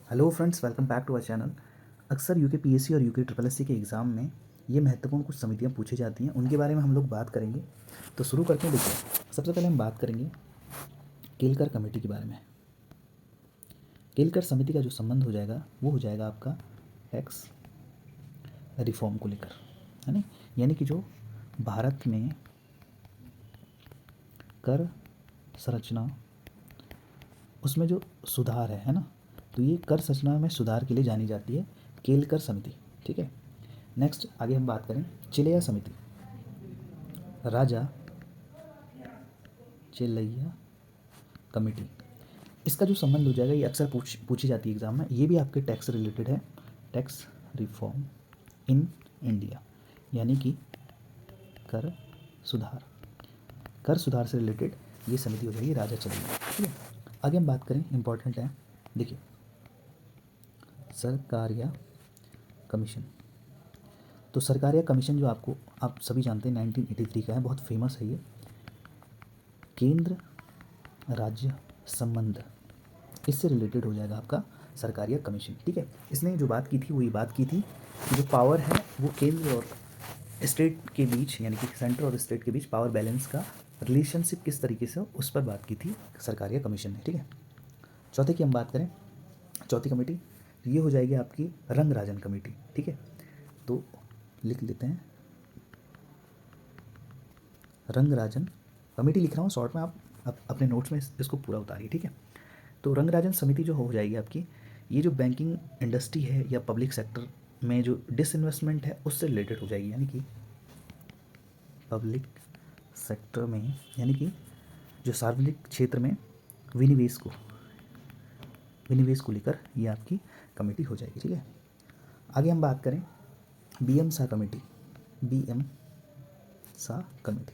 Hello friends, welcome back to our channel. अक्सर UK PSC और UK triple SC के exam में ये महत्वपूर्ण कुछ समितियाँ पूछी जाती हैं, उनके बारे में हम लोग बात करेंगे। तो शुरू करते हैं। देखिए, सबसे पहले हम बात करेंगे केलकर कमेटी के बारे में। केलकर समिति का जो संबंध हो जाएगा वो हो जाएगा आपका टैक्स रिफॉर्म को लेकर, है ना। यानी कि जो भारत में कर संरचना, उसमें जो सुधार है ना, तो ये कर संरचना में सुधार के लिए जानी जाती है केलकर समिति। ठीक है। नेक्स्ट आगे हम बात करें चिलैया समिति। राजा चिलैया कमेटी, इसका जो संबंध हो जाएगा ये अक्सर पूछी जाती है एग्जाम में। ये भी आपके टैक्स रिलेटेड है, टैक्स रिफॉर्म इन इंडिया, यानी कि कर सुधार, कर सुधार से रिलेटेड ये समिति हो जाएगी राजा चिलैया। ठीक है। आगे हम बात करें, इंपॉर्टेंट है, देखिए सरकारिया कमीशन। तो सरकारिया कमीशन जो आप सभी जानते हैं 1983 का है, बहुत फेमस है ये। केंद्र राज्य संबंध, इससे रिलेटेड हो जाएगा आपका सरकारिया कमीशन। ठीक है। इसने जो बात की थी वो ये बात की थी कि जो पावर है वो केंद्र और स्टेट के बीच, यानी कि सेंटर और स्टेट के बीच पावर बैलेंस का रिलेशनशिप किस तरीके से हो, उस पर बात की थी सरकारिया कमीशन ने। ठीक है। चौथे की हम बात करें, चौथी कमेटी ये हो जाएगी आपकी रंगराजन कमेटी। ठीक है। तो लिख लेते हैं रंगराजन कमेटी, लिख रहा हूँ शॉर्ट में, आप अपने नोट्स में इसको पूरा उतारिए। ठीक है। तो रंगराजन समिति जो हो जाएगी आपकी, ये जो बैंकिंग इंडस्ट्री है या पब्लिक सेक्टर में जो डिसइन्वेस्टमेंट है उससे रिलेटेड हो जाएगी, यानी कि पब्लिक सेक्टर में, यानी कि जो सार्वजनिक क्षेत्र में विनिवेश को लेकर ये आपकी कमेटी हो जाएगी। ठीक है। आगे हम बात करें बीएम सा कमेटी। बीएम सा कमेटी,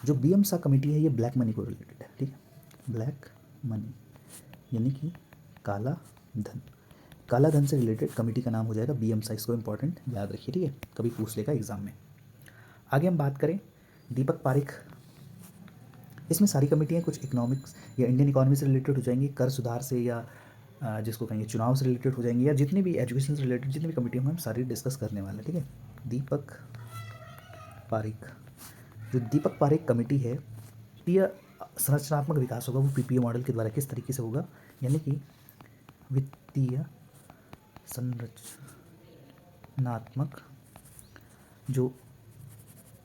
जो बीएम सा कमेटी है ये ब्लैक मनी को रिलेटेड है। ठीक है। ब्लैक मनी यानी कि काला धन, काला धन से रिलेटेड कमेटी का नाम हो जाएगा बीएम सा। इसको इंपॉर्टेंट याद रखिए। ठीक है, कभी पूछ लेगा एग्जाम में। आगे हम बात करें दीपक पारेख। इसमें सारी कमेटियाँ कुछ इकोनॉमिक्स या इंडियन इकोनॉमी से रिलेटेड हो जाएंगी, कर सुधार से या जिसको कहेंगे चुनाव से रिलेटेड हो जाएंगी, या जितनी भी एजुकेशन से रिलेटेड जितनी भी कमेटियाँ हम सारी डिस्कस करने वाले हैं। ठीक है। दीपक पारेख, जो दीपक पारेख कमेटी है, वित्तीय संरचनात्मक विकास होगा वो पीपीओ मॉडल के द्वारा किस तरीके से होगा, यानी कि वित्तीय संरचनात्मक जो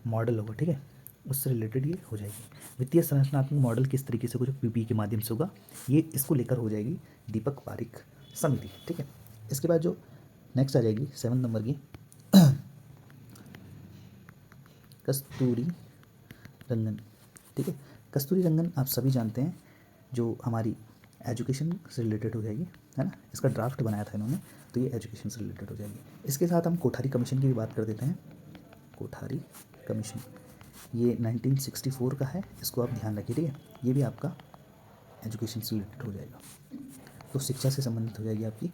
मॉडल होगा, ठीक है, उससे रिलेटेड ये हो जाएगी। वित्तीय संरचनात्मक मॉडल किस तरीके से होगा, जो पीपीई के माध्यम से होगा, ये इसको लेकर हो जाएगी दीपक पारेख समिति। ठीक है। इसके बाद जो नेक्स्ट आ जाएगी 7 नंबर की कस्तूरी रंगन। ठीक है। कस्तूरी रंगन आप सभी जानते हैं, जो हमारी एजुकेशन से रिलेटेड हो जाएगी, है ना। इसका ड्राफ्ट बनाया था इन्होंने, तो ये एजुकेशन से रिलेटेड हो जाएगी। इसके साथ हम कोठारी कमीशन की भी बात कर देते हैं। कोठारी कमीशन ये 1964 का है, इसको आप ध्यान रखिए। ठीक है। ये भी आपका एजुकेशन से रिलेटेड हो जाएगा, तो शिक्षा से संबंधित हो जाएगी आपकी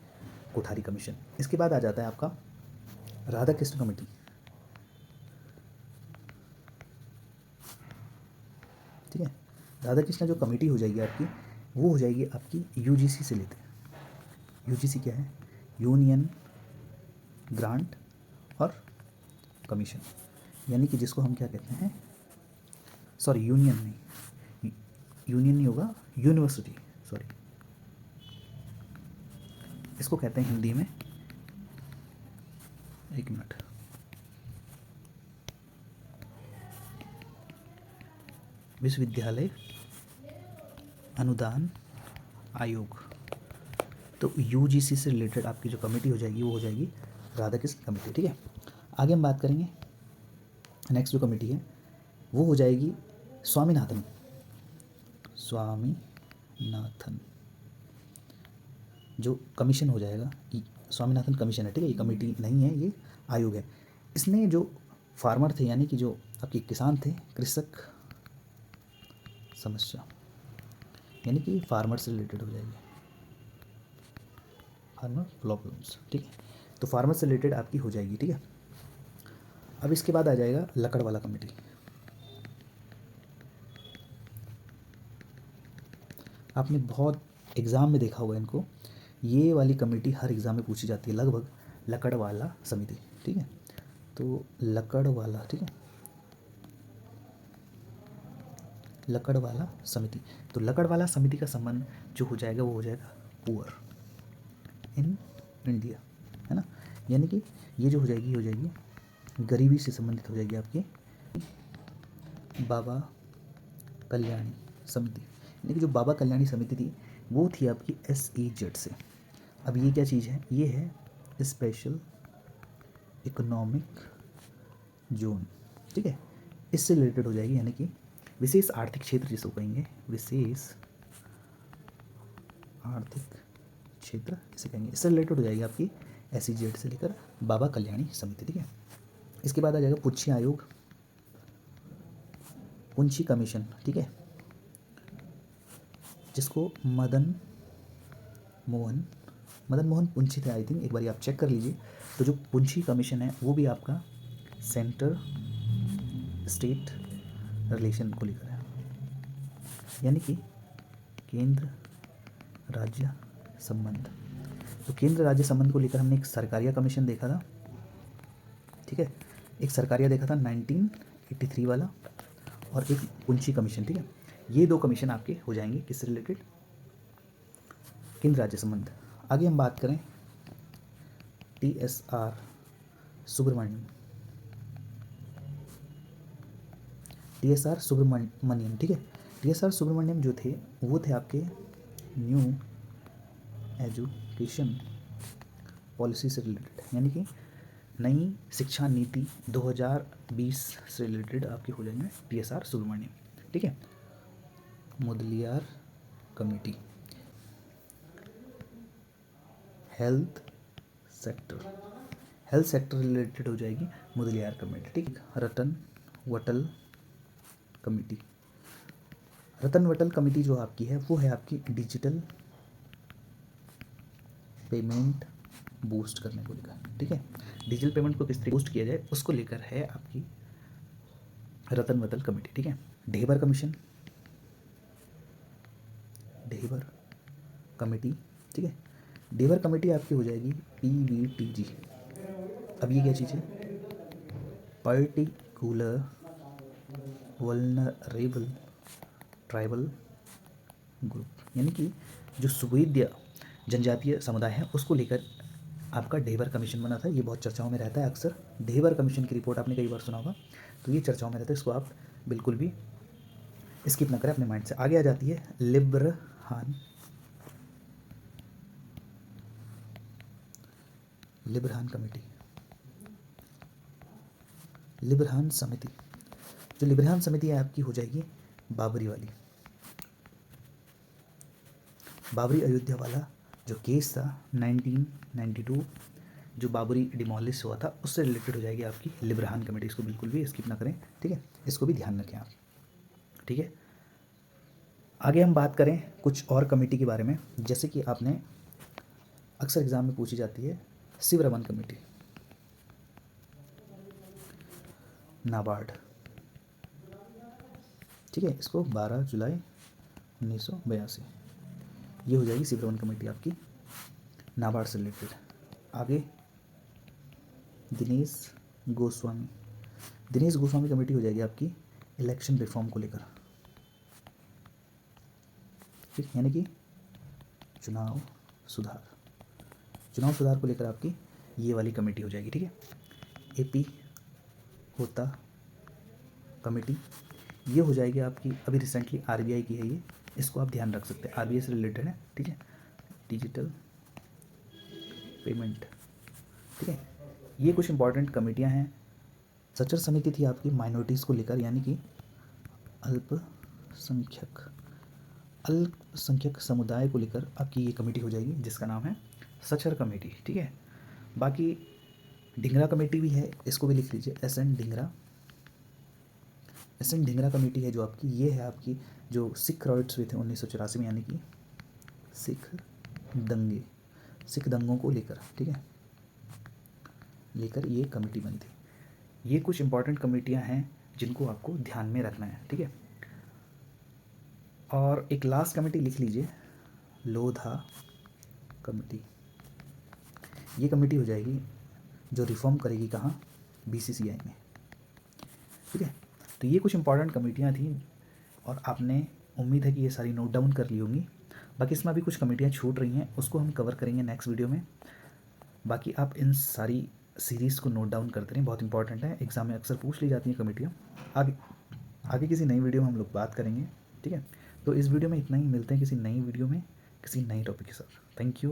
कोठारी कमीशन। इसके बाद आ जाता है आपका राधा कृष्ण कमेटी। ठीक है। राधा कृष्ण जो कमेटी हो जाएगी आपकी, वो हो जाएगी आपकी यूजीसी से लेते हैं। यूजीसी क्या है, यूनियन ग्रांट और कमीशन, यानी कि जिसको हम क्या कहते हैं, सॉरी यूनियन नहीं होगा, यूनिवर्सिटी, सॉरी, इसको कहते हैं हिंदी में, एक मिनट, विश्वविद्यालय अनुदान आयोग। तो यूजीसी से रिलेटेड आपकी जो कमेटी हो जाएगी वो हो जाएगी राधा कृष्ण कमेटी। ठीक है। आगे हम बात करेंगे, नेक्स्ट जो कमेटी है वो हो जाएगी स्वामीनाथन जो कमीशन हो जाएगा, स्वामीनाथन कमीशन है। ठीक है। ये कमेटी नहीं है, ये आयोग है। इसने जो फार्मर थे, यानी कि जो आपके किसान थे, कृषक समस्या, यानी कि फार्मर से रिलेटेड हो जाएगी, फार्मर प्रॉब्लम्स। ठीक है। तो फार्मर से रिलेटेड आपकी हो जाएगी। ठीक है। अब इसके बाद आ जाएगा लकड़ वाला कमेटी। आपने बहुत एग्ज़ाम में देखा होगा इनको, ये वाली कमेटी हर एग्ज़ाम में पूछी जाती है लगभग, लकड़वाला समिति, ठीक है। तो लकड़वाला, ठीक है, लकड़वाला समिति। तो लकड़वाला समिति का संबंध जो हो जाएगा वो हो जाएगा पुअर इन इंडिया, है ना। यानी कि ये जो हो जाएगी गरीबी से संबंधित हो जाएगी आपकी बाबा कल्याणी समिति। यानी कि जो बाबा कल्याणी समिति थी वो थी आपकी SEZ से। अब ये क्या चीज़ है, ये है स्पेशल इकोनॉमिक जोन, ठीक है, इससे रिलेटेड हो जाएगी। यानी कि विशेष आर्थिक क्षेत्र जिसको कहेंगे, विशेष आर्थिक क्षेत्र इसे कहेंगे, इससे रिलेटेड हो जाएगी आपकी SEZ से लेकर बाबा कल्याणी समिति, ठीक है। इसके बाद आ जाएगा पुच्छी आयोग, पुंछी कमीशन, ठीक है, जिसको मदन मोहन पुंछी थे आई थिंक, एक बार आप चेक कर लीजिए। तो जो पुंछी कमीशन है वो भी आपका सेंटर स्टेट रिलेशन को लेकर है, यानी कि केंद्र राज्य संबंध। तो केंद्र राज्य संबंध को लेकर हमने एक सरकारिया कमीशन देखा था, ठीक है, एक सरकारिया देखा था 1983 वाला, और एक पुंछी कमीशन, ठीक है। ये दो कमीशन आपके हो जाएंगे किससे रिलेटेड, केंद्र राज्य संबंध। आगे हम बात करें TSR सुब्रमण्यम, ठीक है। TSR सुब्रमण्यम जो थे वो थे आपके न्यू एजुकेशन पॉलिसी से रिलेटेड, यानी कि नई शिक्षा नीति 2020 से रिलेटेड आपके हो जाएंगे TSR सुब्रमण्यम, ठीक है। Mudaliar committee, health sector related हो जाएगी मुदलियार कमेटी, ठीक है। रतन वटल कमेटी जो आपकी है वो है आपकी डिजिटल पेमेंट बूस्ट करने को लेकर, ठीक है। डिजिटल पेमेंट को किस तरीके बूस्ट किया जाए उसको लेकर है आपकी रतन वटल कमेटी, ठीक है। ढेबर कमेटी, ठीक है। ढेबर कमेटी आपकी हो जाएगी PVTG। अब ये क्या चीज़ है, पर्टिकुलर वल्नरेबल ट्राइबल ग्रुप, यानी कि जो सुवेद्य जनजातीय समुदाय है उसको लेकर आपका ढेबर कमीशन बना था। ये बहुत चर्चाओं में रहता है अक्सर, ढेबर कमीशन की रिपोर्ट आपने कई बार सुना होगा, तो ये चर्चाओं में रहता है, इसको आप बिल्कुल भी स्किप ना करें अपने माइंड से। आगे आ जाती है लिब्रहान कमेटी, लिब्रहान समिति। जो लिब्रहान समिति है आपकी हो जाएगी बाबरी वाली, बाबरी अयोध्या वाला जो केस था 1992 जो बाबरी डिमोलिश हुआ था उससे रिलेटेड हो जाएगी आपकी लिब्रहान कमेटी। इसको बिल्कुल भी स्किप ना करें, ठीक है, इसको भी ध्यान रखें आप, ठीक है। आगे हम बात करें कुछ और कमेटी के बारे में, जैसे कि आपने अक्सर एग्जाम में पूछी जाती है शिवरमन कमेटी, नाबार्ड, ठीक है, इसको 12 जुलाई 1982 ये हो जाएगी शिवरमन कमेटी आपकी नाबार्ड से रिलेटेड। आगे दिनेश गोस्वामी कमेटी हो जाएगी आपकी इलेक्शन रिफॉर्म को लेकर, ठीक, यानी कि चुनाव सुधार को लेकर आपकी ये वाली कमेटी हो जाएगी, ठीक है। AP होता कमेटी ये हो जाएगी आपकी, अभी रिसेंटली RBI की है ये, इसको आप ध्यान रख सकते हैं, RBI से रिलेटेड है, ठीक है। डिजिटल पेमेंट, ठीक है। ये कुछ इंपॉर्टेंट कमेटियां हैं। सचर समिति थी आपकी माइनॉरिटीज़ को लेकर, यानी कि अल्पसंख्यक समुदाय को लेकर आपकी ये कमेटी हो जाएगी जिसका नाम है सचर कमेटी, ठीक है। बाकी ढिंगरा कमेटी भी है, इसको भी लिख लीजिए, SN ढिंगरा कमेटी है जो आपकी, ये है आपकी जो सिख रॉयट्स हुए थे 1984 में, यानी कि सिख दंगों को लेकर, ठीक है, लेकर ये कमेटी बनी थी। ये कुछ इंपॉर्टेंट कमेटियां हैं जिनको आपको ध्यान में रखना है, ठीक है। और एक लास्ट कमेटी लिख लीजिए लोधा कमेटी, ये कमेटी हो जाएगी जो रिफॉर्म करेगी कहाँ, बीसीसीआई में। ठीक है, तो ये कुछ इंपॉर्टेंट कमेटियाँ थी और आपने उम्मीद है कि ये सारी नोट डाउन कर ली होंगी। बाकी इसमें अभी कुछ कमेटियाँ छूट रही हैं, उसको हम कवर करेंगे नेक्स्ट वीडियो में। बाकी आप इन सारी सीरीज़ को नोट डाउन करते रहें, बहुत इंपॉर्टेंट है, एग्ज़ाम में अक्सर पूछ ली जाती हैं कमेटियाँ। आगे आगे किसी नई वीडियो में हम लोग बात करेंगे। ठीक है, तो इस वीडियो में इतना ही, मिलते हैं किसी नई वीडियो में किसी नई टॉपिक के साथ। Thank you.